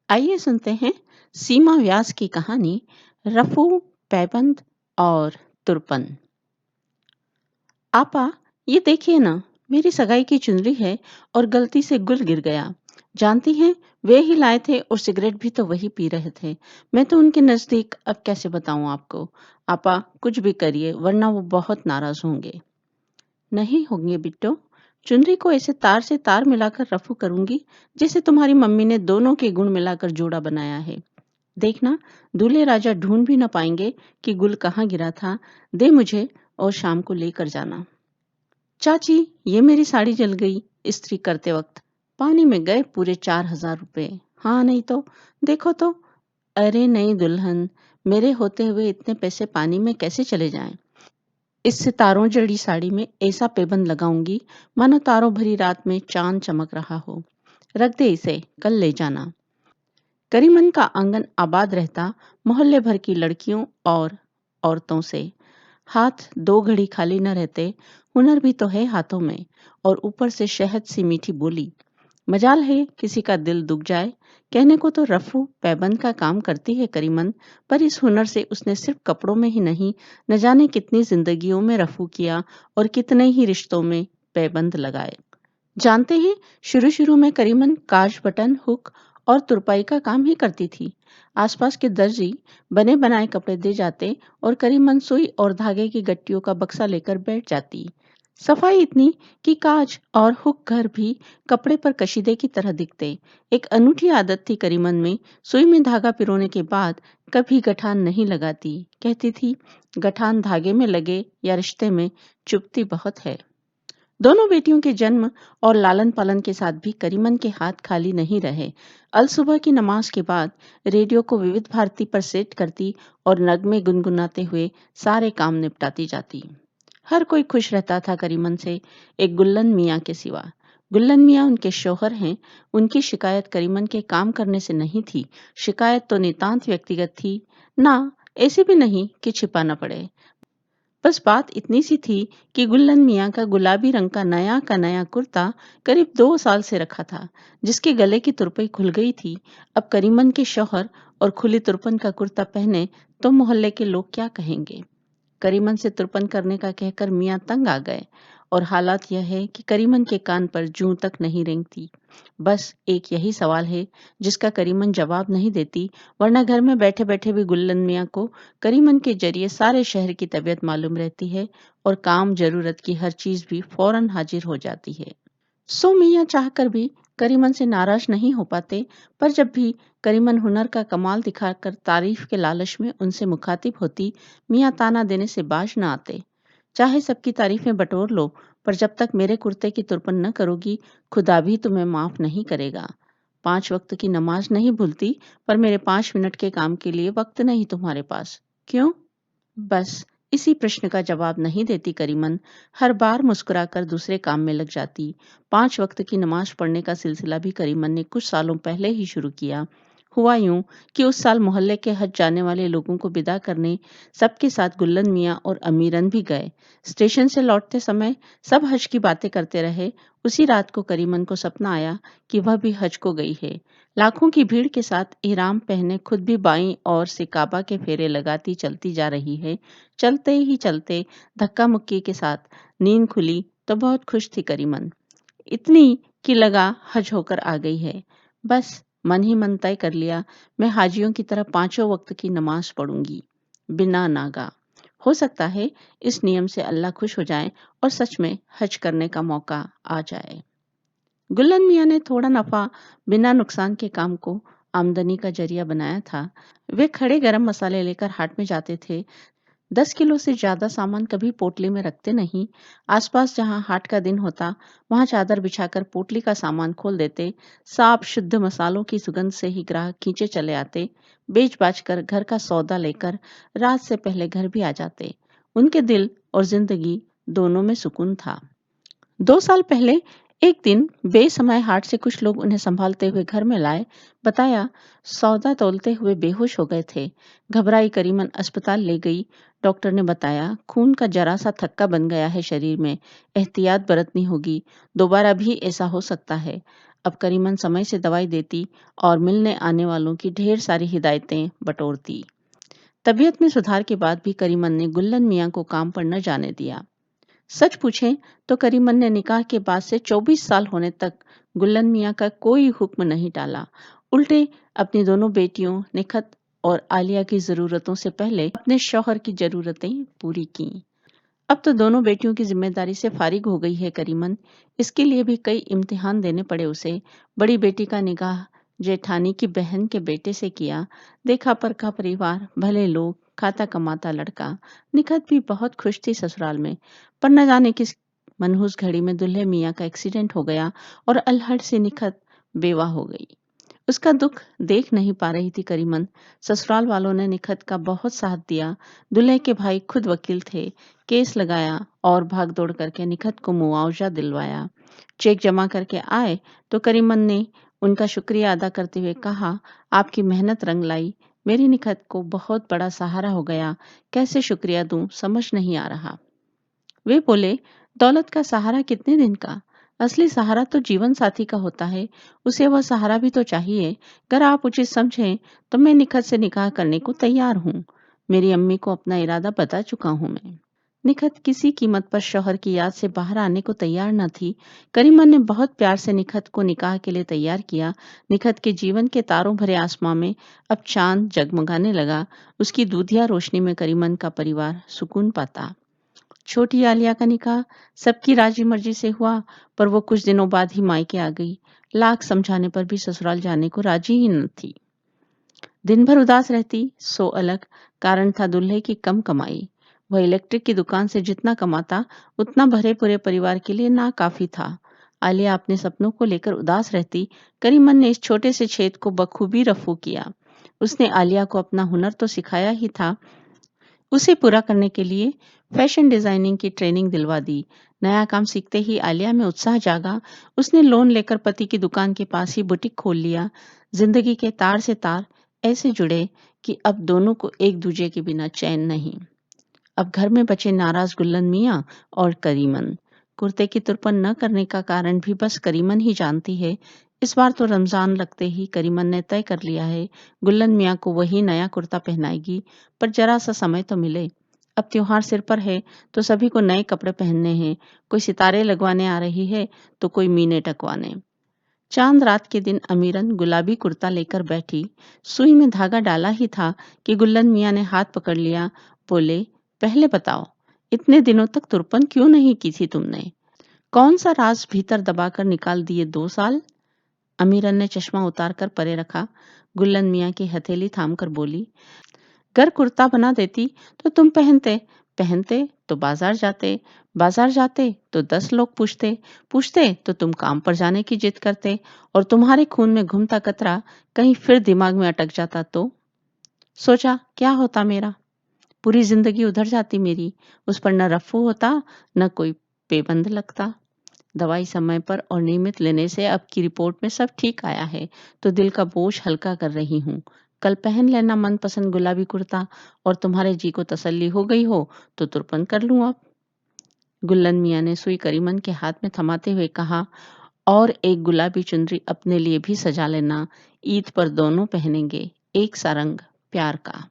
आइए सुनते हैं सीमा व्यास की कहानी रफू, पैबंद और तुरपन। आपा, ये देखिए ना, मेरी सगाई की चुनरी है और गलती से गुल गिर गया। जानती हैं, वे ही लाए थे और सिगरेट भी तो वही पी रहे थे। मैं तो उनके नजदीक अब कैसे बताऊं आपको। आपा, कुछ भी करिए वरना वो बहुत नाराज होंगे। नहीं होंगे बिट्टो, चुनरी को ऐसे तार से तार मिलाकर रफू करूंगी जैसे तुम्हारी मम्मी ने दोनों के गुण मिलाकर जोड़ा बनाया है। देखना, दूल्हे राजा ढूंढ भी न पाएंगे कि गुल कहाँ गिरा था। दे मुझे और शाम को लेकर जाना। चाची, ये मेरी साड़ी जल गई इस्त्री करते वक्त। पानी में गए पूरे 4,000 रुपए। हाँ नहीं तो, देखो तो। अरे नहीं दुल्हन, मेरे होते हुए इतने पैसे पानी में कैसे चले जाएं। इस सितारों जड़ी साड़ी में ऐसा पेबंद लगाऊंगी मानो तारों भरी रात में चांद चमक रहा हो। रख दे इसे, कल ले जाना। करीमन का आंगन आबाद रहता मोहल्ले भर की लड़कियों और औरतों से। हाथ दो घड़ी खाली न रहते। हुनर भी तो है हाथों में, और ऊपर से शहद सी मीठी बोली। मजाल है किसी का दिल दुख जाए। कहने को तो रफू पैबंद का काम करती है करीमन, पर इस हुनर से उसने सिर्फ कपड़ों में ही नहीं, न जाने कितनी जिंदगियों में रफू किया और कितने ही रिश्तों में पैबंद लगाए। जानते हैं, शुरू शुरू में करीमन काज बटन हुक और तुरपाई का काम ही करती थी। आसपास के दर्जी बने बनाए कपड़े दे जाते और करीमन सुई और धागे की गट्टियों का बक्सा लेकर बैठ जाती। सफाई इतनी कि काज और हुक घर भी कपड़े पर कशीदे की तरह दिखते। एक अनूठी आदत थी करीमन में, सुई में धागा पिरोने के बाद कभी गठान नहीं लगाती। कहती थी, गठान धागे में लगे या रिश्ते में, चुभती बहुत है। दोनों बेटियों के जन्म और लालन पालन के साथ भी करीमन के हाथ खाली नहीं रहे। अल सुबह की नमाज के बाद रेडियो को विविध भारती पर सेट करती और नगमे गुनगुनाते हुए सारे काम निपटाती जाती। हर कोई खुश रहता था करीमन से, एक गुल्लन मियाँ के सिवा। गुल्लन मियाँ उनके शौहर हैं। उनकी शिकायत करीमन के काम करने से नहीं थी। शिकायत तो नितांत व्यक्तिगत थी। ना, ऐसी भी नहीं कि छिपा न पड़े। बस बात इतनी सी थी कि गुल्लन मियाँ का गुलाबी रंग का नया कुर्ता करीब 2 साल से रखा था, जिसके गले की तुरपई खुल गई थी। अब करीमन के शौहर और खुली तुरपन का कुर्ता पहने तो मोहल्ले के लोग क्या कहेंगे। करीमन से तुरपन करने का कहकर मियाँ तंग आ गए, और हालात यह है कि करीमन के कान पर जूं तक नहीं रेंगती। बस एक यही सवाल है जिसका करीमन जवाब नहीं देती, वरना घर में बैठे बैठे भी गुल्लन मियाँ को करीमन के जरिए सारे शहर की तबीयत मालूम रहती है, और काम जरूरत की हर चीज भी फौरन हाजिर हो जाती है। सो मियाँ चाहकर भी करीमन से नाराज नहीं हो पाते, पर जब भी करीमन हुनर का कमाल दिखाकर तारीफ के लालच में उनसे मुखातिब होती, मियाँ ताना देने से बाज न आते। चाहे सबकी तारीफें बटोर लो, पर जब तक मेरे कुर्ते की तुरपन न करोगी, खुदा भी तुम्हें माफ नहीं करेगा। 5 वक्त की नमाज नहीं भूलती, पर मेरे 5 मिनट के काम के लिए वक्त नहीं तुम्हारे पास। क्यों? बस इसी प्रश्न का जवाब नहीं देती करीमन। हर बार मुस्कुराकर दूसरे काम में लग जाती। 5 वक्त की नमाज पढ़ने का सिलसिला भी करीमन ने कुछ सालों पहले ही शुरू किया। हुआ यूं कि उस साल मोहल्ले के हज जाने वाले लोगों को विदा करने सबके साथ गुल्लन मियाँ और अमीरन भी गए। स्टेशन से लौटते समय सब हज की बातें करते रहे। उसी रात को करीमन को सपना आया कि वह भी हज को गई है। लाखों की भीड़ के साथ इहराम पहने खुद भी बाईं ओर से काबा के फेरे लगाती चलती जा रही है। चलते ही चलते धक्का मुक्की के साथ नींद खुली तो बहुत खुश थी करीमन। इतनी कि लगा हज होकर आ गई है। बस मन ही मन तय कर लिया, मैं हाजियों की तरह 5 वक्त की नमाज पढ़ूंगी, बिना नागा। हो सकता है इस नियम से अल्लाह खुश हो जाए और सच में हज करने का मौका आ जाए। गुल्लन मियाँ ने थोड़ा नफा बिना नुकसान के काम को आमदनी का जरिया बनाया था। वे खड़े गरम मसाले लेकर हाट में जाते थे। 10 किलो से ज्यादा सामान कभी पोटली में रखते नहीं। आसपास जहां हाट का दिन होता, वहां चादर बिछाकर पोटली का सामान खोल देते। साफ शुद्ध मसालों की सुगंध से ही ग्राहक खींचे चले आते। बेच बाच कर घर का सौदा लेकर रात से पहले घर भी आ जाते। उनके दिल और जिंदगी दोनों में सुकून था। 2 साल पहले एक दिन बेसमय हाट से कुछ लोग उन्हें संभालते हुए घर में लाए। बताया, सौदा तौलते हुए बेहोश हो गए थे। घबराई करीमन अस्पताल ले गई। डॉक्टर ने बताया, खून का जरा सा थक्का बन गया है शरीर में, एहतियात बरतनी होगी, दोबारा भी ऐसा हो सकता है। अब करीमन समय से दवाई देती और मिलने आने वालों की ढेर सारी हिदायतें बटोरती। तबीयत में सुधार के बाद भी करीमन ने गुल्लन मियाँ को काम पर न जाने दिया। सच पूछें तो करीमन ने निकाह के बाद से 24 साल होने तक गुल्लन मियाँ का कोई हुक्म नहीं टाला। उल्टे अपनी दोनों बेटियों निखत और आलिया की ज़रूरतों से पहले अपने शौहर की ज़रूरतें पूरी कीं। अब तो दोनों बेटियों की ज़िम्मेदारी से फ़ारिग हो गई है करीमन। इसके लिए भी कई इम्तिहान देने पड़े उसे। बड़ी बेटी का निकाह जेठानी की बहन के बेटे से किया। देखा-परखा परिवार, भले लोग, खाता-कमाता लड़का। निखत भी बहुत खुश थी ससुराल में। पर न जाने किस मनहूस घड़ी में दूल्हे मियाँ का एक्सीडेंट हो गया और अल्हड़ से निखत बेवा हो गई। उसका दुख देख नहीं पा रही थी करीमन। ससुराल वालों ने निखत का बहुत साथ दिया। दूल्हे के भाई खुद वकील थे। केस लगाया और भाग दौड़ करके निखत को मुआवजा दिलवाया। चेक जमा करके आए तो करीमन ने उनका शुक्रिया अदा करते हुए कहा, आपकी मेहनत रंग लाई। मेरी निखत को बहुत बड़ा सहारा हो गया। कैसे शुक्रिया दूं समझ नहीं आ रहा। वे बोले, दौलत का सहारा कितने दिन का? असली सहारा तो जीवन साथी का होता है। उसे वह सहारा भी तो चाहिए। अगर आप उचित समझें तो मैं निखत से निकाह करने को तैयार हूँ। मेरी अम्मी को अपना इरादा बता चुका हूँ मैं। निखत किसी कीमत पर शौहर की याद से बाहर आने को तैयार न थी। करीमन ने बहुत प्यार से निखत को निकाह के लिए तैयार किया। निखत के जीवन के तारों भरे आसमां में अब चांद जगमगाने लगा। उसकी दूधिया रोशनी में करीमन का परिवार सुकून पाता। छोटी आलिया का निकाह सबकी राजी मर्जी से हुआ, पर वो कुछ दिनों बाद ही मायके आ गई। लाख समझाने पर भी ससुराल जाने को राजी ही न थी। दिन भर उदास रहती, सो अलग। कारण था दूल्हे की कम कमाई। वह इलेक्ट्रिक की दुकान से जितना कमाता, उतना भरे पूरे परिवार के लिए नाकाफी था। आलिया अपने सपनों को लेकर उदास रहती। करीमन ने इस छोटे से छेद को बखूबी रफू किया। उसने आलिया को अपना हुनर तो सिखाया ही था, उसे पूरा करने के लिए फैशन डिजाइनिंग की ट्रेनिंग दिलवा दी। नया काम सीखते ही आलिया में उत्साह जागा। उसने लोन लेकर पति की दुकान के पास ही बुटीक खोल लिया। जिंदगी के तार से तार ऐसे जुड़े कि अब दोनों को एक दूजे के बिना चैन नहीं। अब घर में बचे नाराज गुल्लन मियाँ और करीमन। कुर्ते की तुरपन न करने का कारण भी बस करीमन ही जानती है। इस बार तो रमजान लगते ही करीमन ने तय कर लिया है, गुल्लन मियाँ को वही नया कुर्ता पहनाएगी। पर जरा सा समय तो मिले। अब त्योहार सिर पर है तो सभी को नए कपड़े पहनने हैं। कोई सितारे लगवाने आ रही है तो कोई मीने टकवाने। चांद रात के दिन अमीरन गुलाबी कुर्ता लेकर बैठी। सुई में धागा डाला ही था कि गुल्लन मियाँ ने हाथ पकड़ लिया। बोले, पहले बताओ, इतने दिनों तक तुरपन क्यों नहीं की थी तुमने? कौन सा राज भीतर दबाकर निकाल दिए 2 साल? अमीरन ने चश्मा उतार कर परे रखा। गुल्लन मियाँ की हथेली थाम कर बोली, घर कुर्ता बना देती तो तुम पहनते, पहनते तो बाजार जाते, बाजार जाते तो 10 लोग पूछते, पूछते तो तुम काम पर जाने की जिद करते और तुम्हारे खून में घुमता कतरा कहीं फिर दिमाग में अटक जाता तो? सोचा क्या होता मेरा? पूरी जिंदगी उधर जाती मेरी। उस पर न रफ्फू होता, न कोई पेबंद लगता। दवाई समय पर और नियमित लेने से अब की रिपोर्ट में सब ठीक आया है, तो दिल का बोझ हल्का कर रही हूँ। कल पहन लेना मनपसंद गुलाबी कुर्ता और तुम्हारे जी को तसल्ली हो गई हो तो तुरपन कर लूँ अब। गुल्लन मियाँ ने सुई करीमन के हाथ में थमाते हुए कहा, और एक गुलाबी चुनरी अपने लिए भी सजा लेना। ईद पर दोनों पहनेंगे एक सा रंग प्यार का।